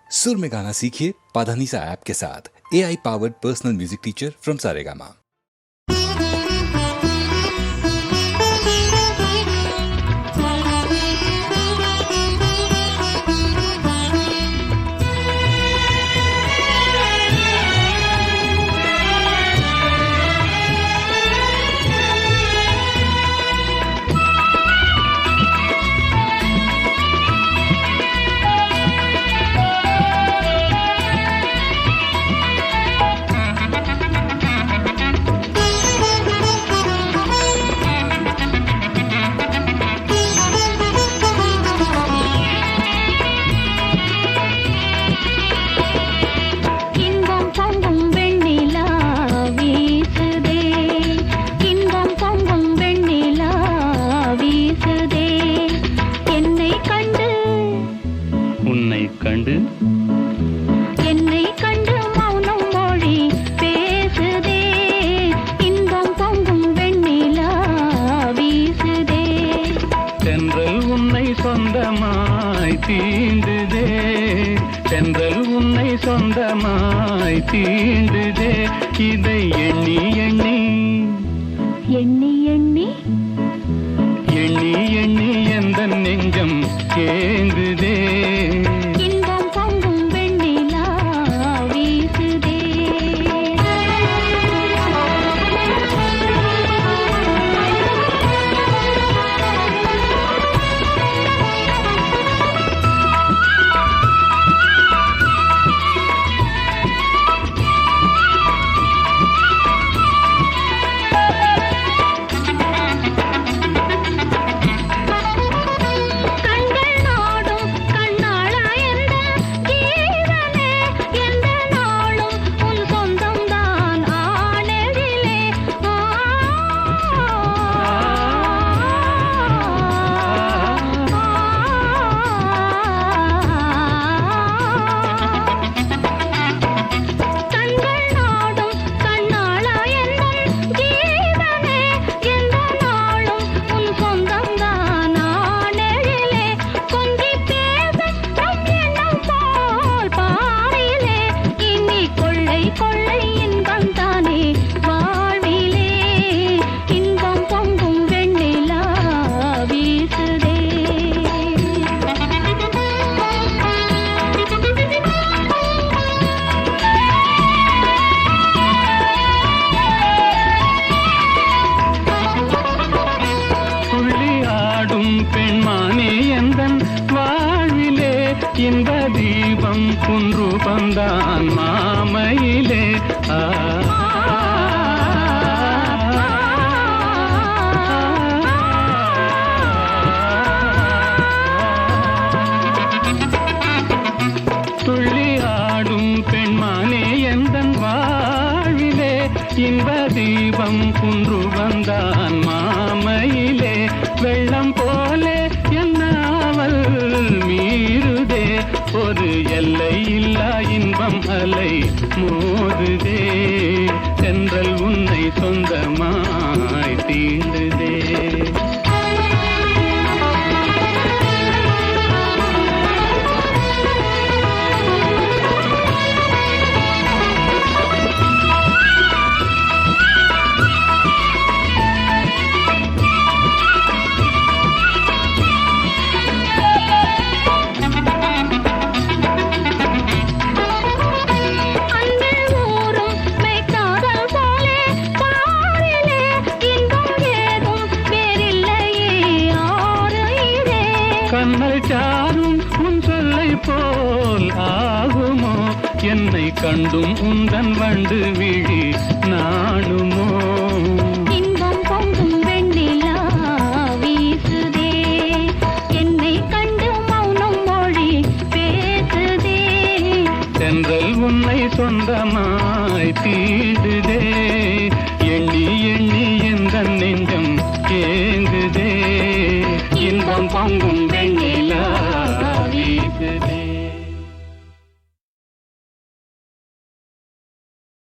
सुर में गाना सीखिए पाधानीसा ऐप के साथ। AI powered personal music teacher from Saregama. என்னை கண்டு மௌனம் மொழி பேசுதே, இன்பம் பொங்கும் வெண்ணிலா வீசுதே. தென்றல் உன்னை சொந்தமாய் தீண்டுதே, தென்றல் உன்னை சொந்தமாய் தீண்டுதே. இதை எண்ணி எண்ணி எண்ணி எண்ணி எண்ணி எண்ணி எந்த நெஞ்சம் ஏங்குதே. பெண்மானே எந்தன் வாழ்விலே இன்ப தீபம் குன்று பந்தான் மாமையிலே. துள்ளி ஆடும் பெண்மானே எந்தன் வாழ்விலே இன்ப தீபம் குன்று வந்தான் மாமையிலே. வெள்ளம் போலே என்னாவல் மீறுதே, ஒரு எல்லை இல்லா இன்பம் அலை மோதுதே. தென்றல் உன்னை சொந்தமாய் தீண்டுதே. கண்ணல் சாரும் உன் சொல்லை போல் ஆகுமோ, என்னை கண்டும் உந்தன் வண்டு விழி நாணுமோ. இன்பம் பொங்கும் வெண்ணிலா வீசுதே, என்னை கண்டு மௌனம் மொழி பேசுதே. தென்றல் உன்னை சொந்தமாய் தீண்டுதே, எண்ணி எண்ணி எந்த நெஞ்சம் ஏங்குதே. இன்பம் பொங்கும்